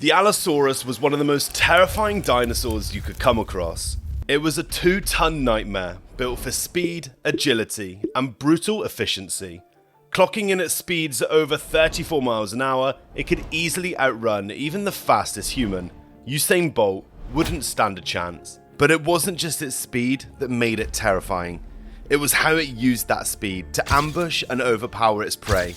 The Allosaurus was one of the most terrifying dinosaurs you could come across. It was a 2-ton nightmare, built for speed, agility, and brutal efficiency. Clocking in at speeds at over 34 miles an hour, it could easily outrun even the fastest human. Usain Bolt wouldn't stand a chance. But it wasn't just its speed that made it terrifying. It was how it used that speed to ambush and overpower its prey.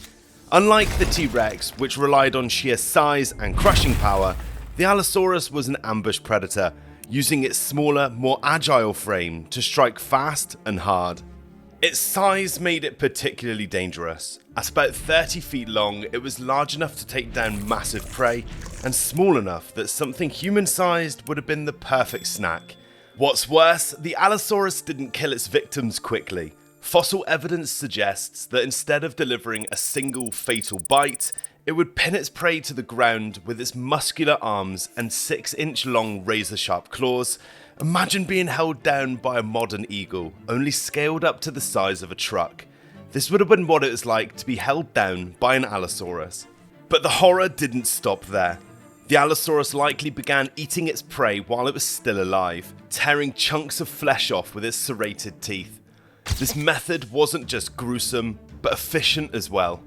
Unlike the T-Rex, which relied on sheer size and crushing power, the Allosaurus was an ambush predator, using its smaller, more agile frame to strike fast and hard. Its size made it particularly dangerous. At about 30 feet long, it was large enough to take down massive prey, and small enough that something human-sized would have been the perfect snack. What's worse, the Allosaurus didn't kill its victims quickly. Fossil evidence suggests that instead of delivering a single fatal bite, it would pin its prey to the ground with its muscular arms and 6-inch long razor-sharp claws. Imagine being held down by a modern eagle, only scaled up to the size of a truck. This would have been what it was like to be held down by an Allosaurus. But the horror didn't stop there. The Allosaurus likely began eating its prey while it was still alive, tearing chunks of flesh off with its serrated teeth. This method wasn't just gruesome, but efficient as well.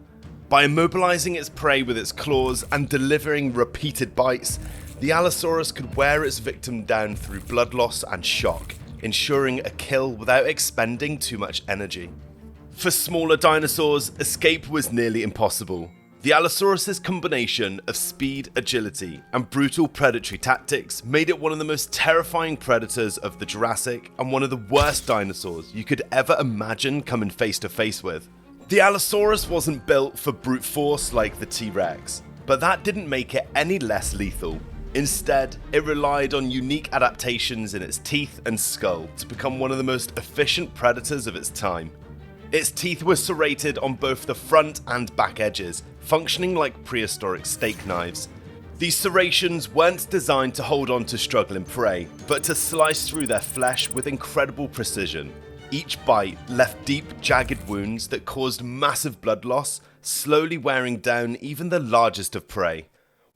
By immobilizing its prey with its claws and delivering repeated bites, the Allosaurus could wear its victim down through blood loss and shock, ensuring a kill without expending too much energy. For smaller dinosaurs, escape was nearly impossible. The Allosaurus' combination of speed, agility, and brutal predatory tactics made it one of the most terrifying predators of the Jurassic and one of the worst dinosaurs you could ever imagine coming face to face with. The Allosaurus wasn't built for brute force like the T-Rex, but that didn't make it any less lethal. Instead, it relied on unique adaptations in its teeth and skull to become one of the most efficient predators of its time. Its teeth were serrated on both the front and back edges, functioning like prehistoric steak knives. These serrations weren't designed to hold on to struggling prey, but to slice through their flesh with incredible precision. Each bite left deep, jagged wounds that caused massive blood loss, slowly wearing down even the largest of prey.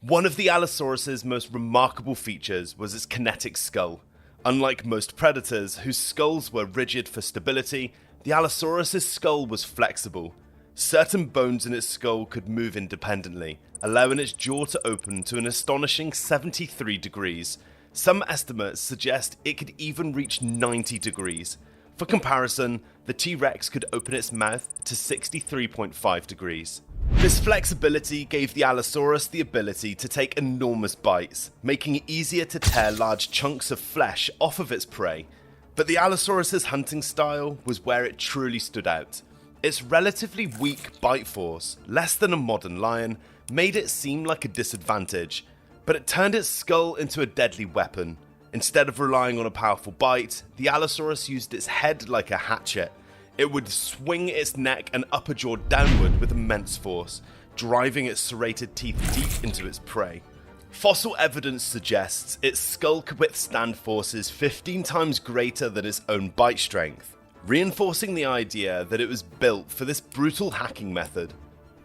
One of the Allosaurus' most remarkable features was its kinetic skull. Unlike most predators, whose skulls were rigid for stability, the Allosaurus' skull was flexible. Certain bones in its skull could move independently, allowing its jaw to open to an astonishing 73 degrees. Some estimates suggest it could even reach 90 degrees. For comparison, the T-Rex could open its mouth to 63.5 degrees. This flexibility gave the Allosaurus the ability to take enormous bites, making it easier to tear large chunks of flesh off of its prey. But the Allosaurus' hunting style was where it truly stood out. Its relatively weak bite force, less than a modern lion, made it seem like a disadvantage, but it turned its skull into a deadly weapon. Instead of relying on a powerful bite, the Allosaurus used its head like a hatchet. It would swing its neck and upper jaw downward with immense force, driving its serrated teeth deep into its prey. Fossil evidence suggests its skull could withstand forces 15 times greater than its own bite strength, reinforcing the idea that it was built for this brutal hacking method.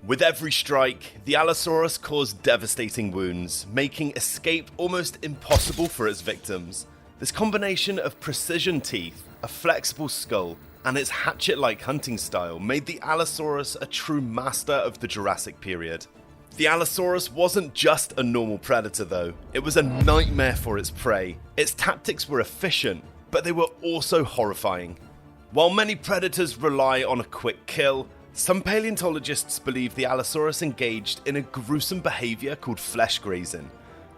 With every strike, the Allosaurus caused devastating wounds, making escape almost impossible for its victims. This combination of precision teeth, a flexible skull, and its hatchet-like hunting style made the Allosaurus a true master of the Jurassic period. The Allosaurus wasn't just a normal predator though, it was a nightmare for its prey. Its tactics were efficient, but they were also horrifying. While many predators rely on a quick kill, some paleontologists believe the Allosaurus engaged in a gruesome behavior called flesh grazing.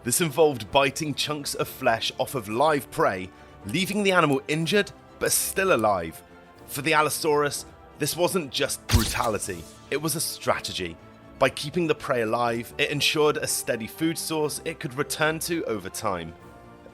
This involved biting chunks of flesh off of live prey, leaving the animal injured but still alive. For the Allosaurus, this wasn't just brutality, it was a strategy. By keeping the prey alive, it ensured a steady food source it could return to over time.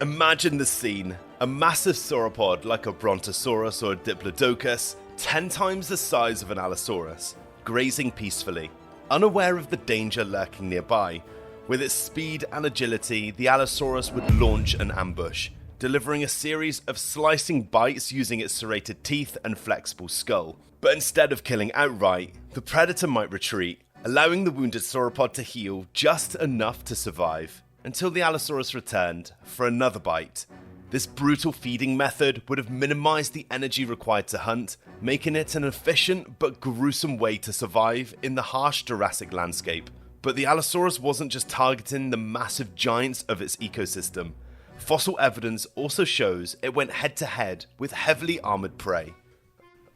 Imagine the scene, a massive sauropod like a Brontosaurus or a Diplodocus, 10 times the size of an Allosaurus, grazing peacefully, unaware of the danger lurking nearby. With its speed and agility, the Allosaurus would launch an ambush, delivering a series of slicing bites using its serrated teeth and flexible skull. But instead of killing outright, the predator might retreat, allowing the wounded sauropod to heal just enough to survive. until the Allosaurus returned for another bite. This brutal feeding method would have minimized the energy required to hunt, making it an efficient but gruesome way to survive in the harsh Jurassic landscape. But the Allosaurus wasn't just targeting the massive giants of its ecosystem. Fossil evidence also shows it went head-to-head with heavily armored prey.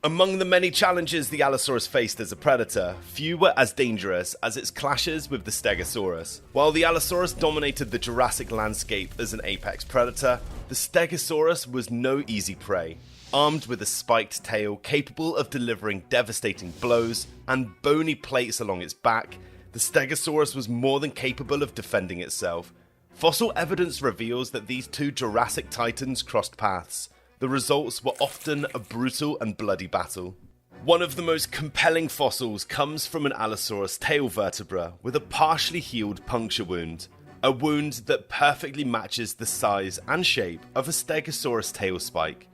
Among the many challenges the Allosaurus faced as a predator, few were as dangerous as its clashes with the Stegosaurus. While the Allosaurus dominated the Jurassic landscape as an apex predator, the Stegosaurus was no easy prey. Armed with a spiked tail capable of delivering devastating blows and bony plates along its back, the Stegosaurus was more than capable of defending itself. Fossil evidence reveals that these two Jurassic titans crossed paths. The results were often a brutal and bloody battle. One of the most compelling fossils comes from an Allosaurus tail vertebra with a partially healed puncture wound. A wound that perfectly matches the size and shape of a Stegosaurus tail spike.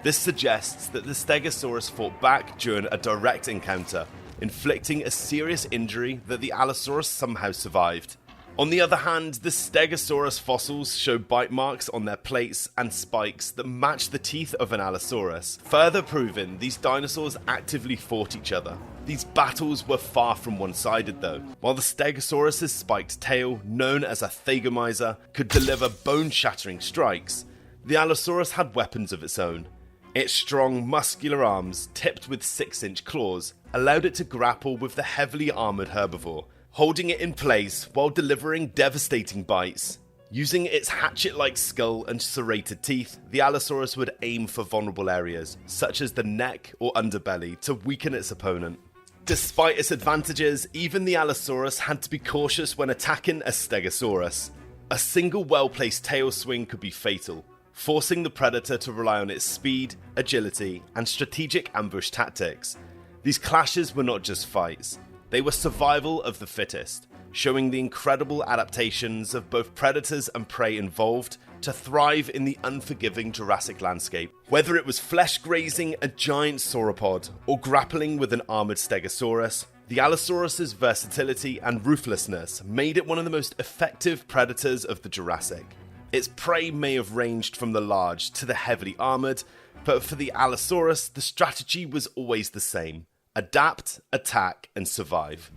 This suggests that the Stegosaurus fought back during a direct encounter, inflicting a serious injury that the Allosaurus somehow survived. On the other hand, the Stegosaurus fossils show bite marks on their plates and spikes that match the teeth of an Allosaurus, further proving these dinosaurs actively fought each other. These battles were far from one-sided though. While the Stegosaurus' spiked tail, known as a thagomizer, could deliver bone-shattering strikes, the Allosaurus had weapons of its own. Its strong, muscular arms, tipped with 6-inch claws, allowed it to grapple with the heavily armored herbivore, holding it in place while delivering devastating bites. Using its hatchet-like skull and serrated teeth, the Allosaurus would aim for vulnerable areas, such as the neck or underbelly, to weaken its opponent. Despite its advantages, even the Allosaurus had to be cautious when attacking a Stegosaurus. A single well-placed tail swing could be fatal, forcing the predator to rely on its speed, agility, and strategic ambush tactics. These clashes were not just fights. They were survival of the fittest, showing the incredible adaptations of both predators and prey involved to thrive in the unforgiving Jurassic landscape. Whether it was flesh grazing a giant sauropod or grappling with an armored Stegosaurus, the Allosaurus' versatility and ruthlessness made it one of the most effective predators of the Jurassic. Its prey may have ranged from the large to the heavily armored, but for the Allosaurus, the strategy was always the same. Adapt, attack, and survive.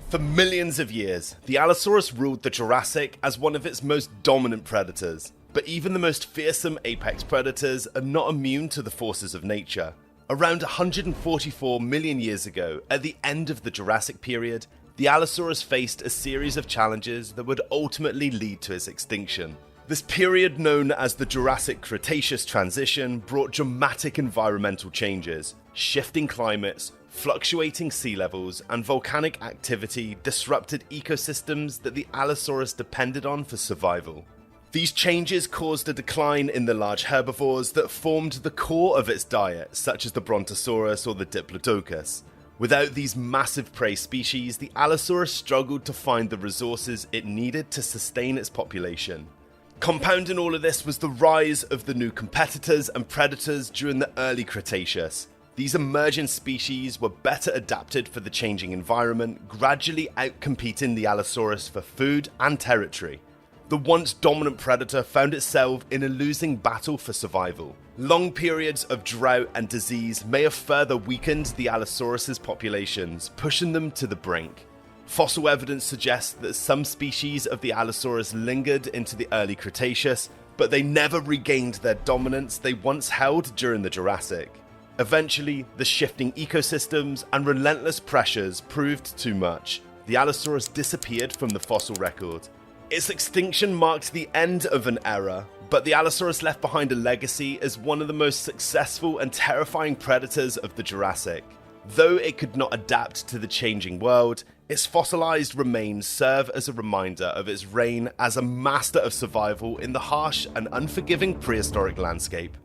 For millions of years, the Allosaurus ruled the Jurassic as one of its most dominant predators. But even the most fearsome apex predators are not immune to the forces of nature. Around 144 million years ago, at the end of the Jurassic period, the Allosaurus faced a series of challenges that would ultimately lead to its extinction. This period, known as the Jurassic Cretaceous transition, brought dramatic environmental changes. Shifting climates, fluctuating sea levels, and volcanic activity disrupted ecosystems that the Allosaurus depended on for survival. These changes caused a decline in the large herbivores that formed the core of its diet, such as the Brontosaurus or the Diplodocus. Without these massive prey species, the Allosaurus struggled to find the resources it needed to sustain its population. Compounding all of this was the rise of the new competitors and predators during the early Cretaceous. These emergent species were better adapted for the changing environment, gradually outcompeting the Allosaurus for food and territory. The once dominant predator found itself in a losing battle for survival. Long periods of drought and disease may have further weakened the Allosaurus' populations, pushing them to the brink. Fossil evidence suggests that some species of the Allosaurus lingered into the early Cretaceous, but they never regained their dominance they once held during the Jurassic. Eventually, the shifting ecosystems and relentless pressures proved too much. The Allosaurus disappeared from the fossil record. Its extinction marked the end of an era, but the Allosaurus left behind a legacy as one of the most successful and terrifying predators of the Jurassic. Though it could not adapt to the changing world, its fossilized remains serve as a reminder of its reign as a master of survival in the harsh and unforgiving prehistoric landscape.